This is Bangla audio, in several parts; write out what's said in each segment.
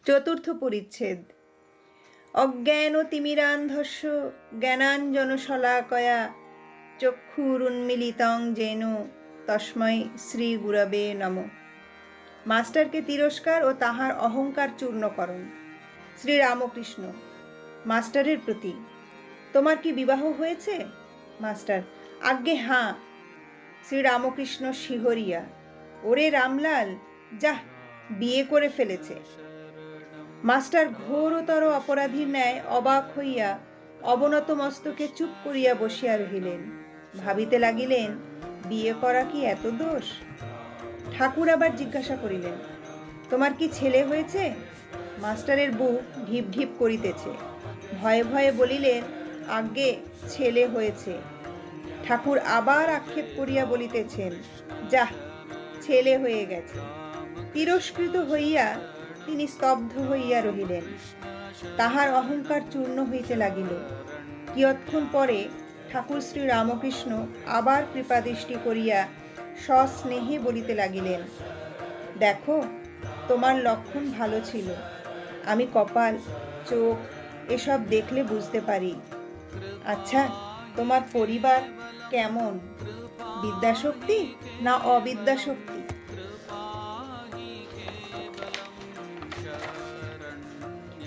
চতুর্থ পরিচ্ছেদ। অজ্ঞান তিমিরান্ধস্য জ্ঞানাঞ্জনশলাকয়া চক্ষুরুন্মিলিতং যেন তস্मै শ্রী গুরবে নমঃ। মাস্টারকে তিরস্কার ও তাহার অহংকার চূর্ণকরণ। শ্রীরামকৃষ্ণ মাস্টারের প্রতি, তোমার কি বিবাহ হয়েছে? মাস্টার, আজ্ঞে হাঁ। শ্রীরামকৃষ্ণ শিহরিয়া, ওরে রামলাল, যাহ, বিয়ে করে ফেলেছে। মাস্টার ঘোরতর অপরাধীর ন্যায় অবাক হইয়া অবনত মস্তকে চুপ করিয়া বসিয়া রহিলেন। ভাবিতে লাগিলেন, বিয়ে করা কি এত দোষ? ঠাকুর আবার জিজ্ঞাসা করিলেন, তোমার কি ছেলে হয়েছে? মাস্টারের বুক ঢিপ ঢিপ করিতেছে। ভয়ে ভয়ে বলিলেন, আজ্ঞে ছেলে হয়েছে। ঠাকুর আবার আক্ষেপ করিয়া বলিতেছেন, যাহ, ছেলে হয়ে গেছে। তিরস্কৃত হইয়া তিনি স্তব্ধ হইয়া রহিলেন। তাহার অহংকার চূর্ণ হইতে লাগিল। কিয়ৎক্ষণ পরে ঠাকুর শ্রী রামকৃষ্ণ আবার কৃপাদৃষ্টি করিয়া সস্নেহে বলিতে লাগিলেন, দেখো, তোমার লক্ষণ ভালো ছিল। আমি কপাল, চোখ এসব দেখলে বুঝতে পারি। আচ্ছা, তোমার পরিবার কেমন? বিদ্যাশক্তি না অবিদ্যাশক্তি?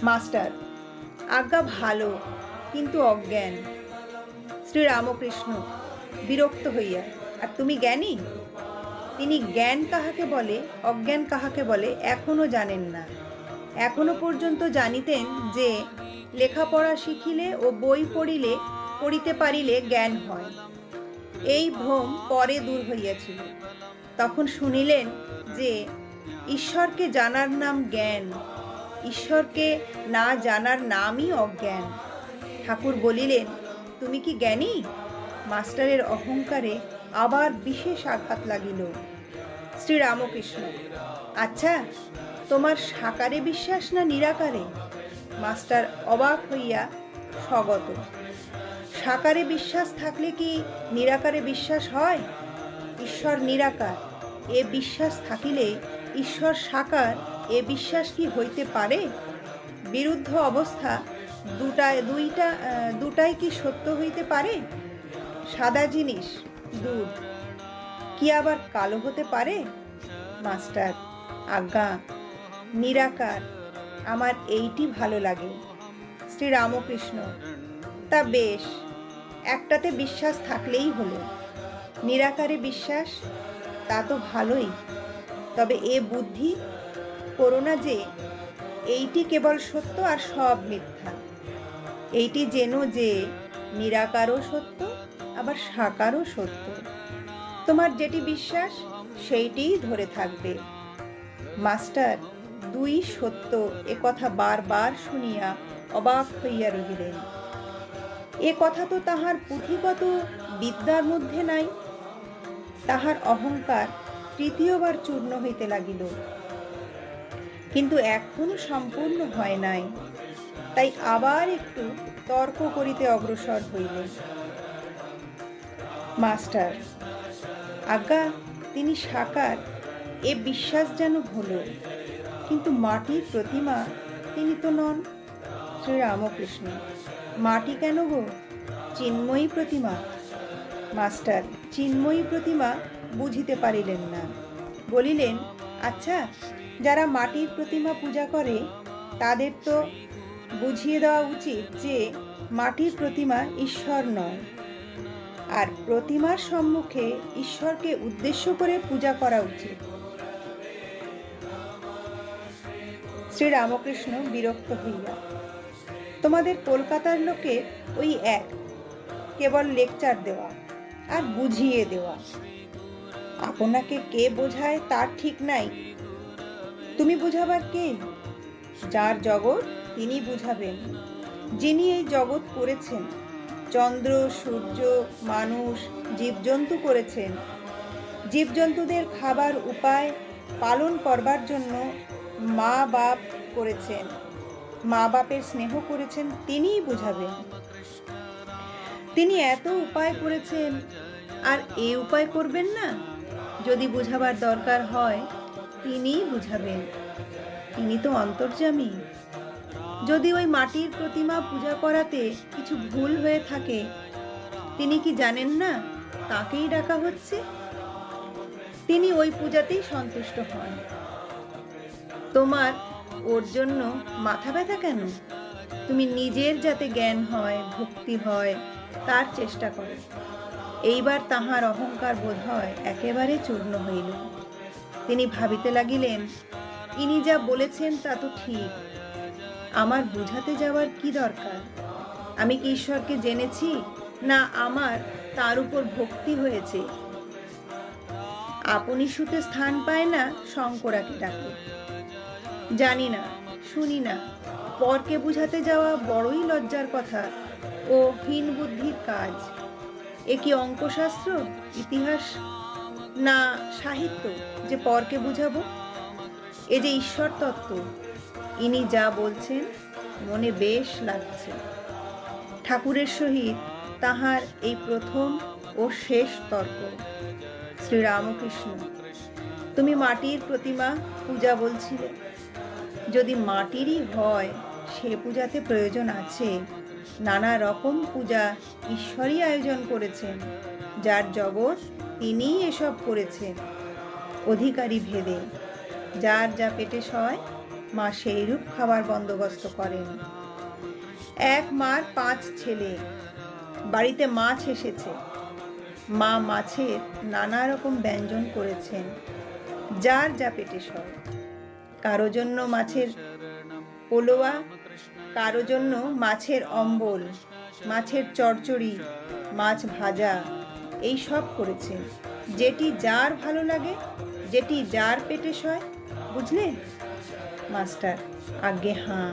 মাস্টার, আজ্ঞা ভালো, কিন্তু অজ্ঞান। শ্রীরামকৃষ্ণ বিরক্ত হইয়া, আর তুমি জ্ঞানী? তিনি জ্ঞান কাহাকে বলে, অজ্ঞান কাহাকে বলে এখনো জানেন না। এখনো পর্যন্ত জানিতেন যে লেখাপড়া শিখিলে ও বই পড়িতে পারিলে জ্ঞান হয়। এই ভ্রম পরে দূর হইয়াছিল। তখন শুনিলেন যে ঈশ্বরকে জানার নাম জ্ঞান, ঈশ্বরকে না জানার নামই অজ্ঞান। ঠাকুর বলিলেন, তুমি কি জ্ঞানী? মাস্টারের অহংকারে আবার বিশেষ আঘাত লাগিল। শ্রীরামকৃষ্ণ, আচ্ছা, তোমার সাকারে বিশ্বাস না নিরাকারে? মাস্টার অবাক হইয়া স্বগত। সাকারে বিশ্বাস থাকলে কি নিরাকারে বিশ্বাস হয়? ঈশ্বর নিরাকার এ বিশ্বাস থাকিলে ঈশ্বর সাকার এ বিশ্বাস কি হইতে পারে? বিরুদ্ধ অবস্থা দুটাই কি সত্য হইতে পারে? সাদা জিনিস, দুধ, কি আবার কালো হতে পারে? মাস্টার, আজ্ঞা, নিরাকার আমার এইটি ভালো লাগে। শ্রীরামকৃষ্ণ, তা বেশ, একটাতে বিশ্বাস থাকলেই হলো। নিরাকারে বিশ্বাস, তা তো ভালোই, তবে এ বুদ্ধি করো না যে এইটি কেবল সত্য আর সব মিথ্যা। এইটি যেন যে নিরাকারও সত্য, আবার সাকারও সত্য। তোমার যেটি বিশ্বাস সেইটিই ধরে থাকবে। মাস্টার দুই সত্য এ কথা বারবার শুনিয়া অবাক হইয়া রহিলেন। এ কথা তো তাহার পুঁথিগত বিদ্যার মধ্যে নাই। তাহার অহংকার তৃতীয়বার চূর্ণ হইতে লাগিল, কিন্তু এখনো সম্পূর্ণ হয় নাই। তাই আবার একটু তর্ক করিতে অগ্রসর হইলেন। মাস্টার, আজ্ঞা, তিনি সাকার এ বিশ্বাস যেন হলো, কিন্তু মাটির প্রতিমা তিনি তো নন। শ্রীরামকৃষ্ণ, মাটি কেন গো? চিন্ময়ী প্রতিমা। মাস্টার চিন্ময়ী প্রতিমা বুঝিতে পারিলেন না। বলিলেন, আচ্ছা, যারা মাটির প্রতিমা পূজা করে তাদের তো বুঝিয়ে দেওয়া উচিত যে মাটির প্রতিমা ঈশ্বর নয়, আর প্রতিমার সম্মুখে ঈশ্বরকে উদ্দেশ্য করে পূজা করা উচিত। শ্রীরামকৃষ্ণ বিরক্ত হইয়া, তোমাদের কলকাতার লোকের ওই এক, কেবল লেকচার দেওয়া আর বুঝিয়ে দেওয়া। আপনাকে কে বোঝায় তার ঠিক নাই। তুমি বুঝাবার কে? যার জগৎ তিনি বুঝাবেন। যিনি এই জগৎ করেছেন, চন্দ্র, সূর্য, মানুষ, জীবজন্তু করেছেন। জীবজন্তুদের খাবার উপায় পালন করবার জন্য মা বাপ করেছেন, মা বাপের স্নেহ করেছেন, তিনিই বুঝাবেন। তিনি এত উপায় করেছেন, আর এ উপায় করবেন না? যদি বুঝাবার দরকার হয় তিনিই বুঝাবেন। তিনি তো অন্তর্যামী। যদি ওই মাটির প্রতিমা পূজা করাতে কিছু ভুল হয়ে থাকে, তিনি কি জানেন না তাকেই ডাকা হচ্ছে? তিনি ওই পূজাতেই সন্তুষ্ট হন। তোমার ওর জন্য মাথা ব্যথা কেন? তুমি নিজের যাতে জ্ঞান হয়, ভক্তি হয়, তার চেষ্টা করো। এইবার তাহার অহংকার বোধ হয় একেবারে চূর্ণ হইল। তিনি ভাবিতে লাগিলেন, ইনি যা বলেছেন তা তো ঠিক, আমার বুঝাতে যাওয়ার কি দরকার? আমি কি ঈশ্বরকে জেনেছি, না আমার তার উপর ভক্তি হয়েছে? আপনি শুতে স্থান পায় না, শঙ্করাকে ডাকে। জানি না, শুনি না, পরকে বুঝাতে যাওয়া বড়ই লজ্জার কথা ও হীন বুদ্ধির কাজ। এ কি অঙ্কশাস্ত্র, ইতিহাস না সাহিত্য যে পরকে বুঝাবো? এ যে ঈশ্বর তত্ত্ব। ইনি যা বলছেন মনে বেশ লাগছে। ঠাকুরের সহিত তাহার এই প্রথম ও শেষ তর্ক। শ্রীরামকৃষ্ণ, তুমি মাটির প্রতিমা পূজা বলছিলে। যদি মাটিরই হয়, সে পূজাতে প্রয়োজন আছে। নানা রকম পূজা ঈশ্বরই আয়োজন করেছেন। যার জগৎ তিনিই এসব করেছেন, অধিকারী ভেদে। যার যা পেটে সয়, মা সেইরূপ খাবার বন্দোবস্ত করেন। এক মার 5 ছেলে, বাড়িতে মাছ এসেছে। মা মাছের নানা রকম ব্যঞ্জন করেছেন, যার যা পেটে সয়। কারো জন্য মাছের পোলোয়া, কারো জন্য মাছের অম্বল, মাছের চচ্চড়ি, মাছ ভাজা, এই সব করেছেন। যেটি যার ভালো লাগে, যেটি যার পেটে সয়। বুঝলে? মাস্টার, আজ্ঞে হাঁ।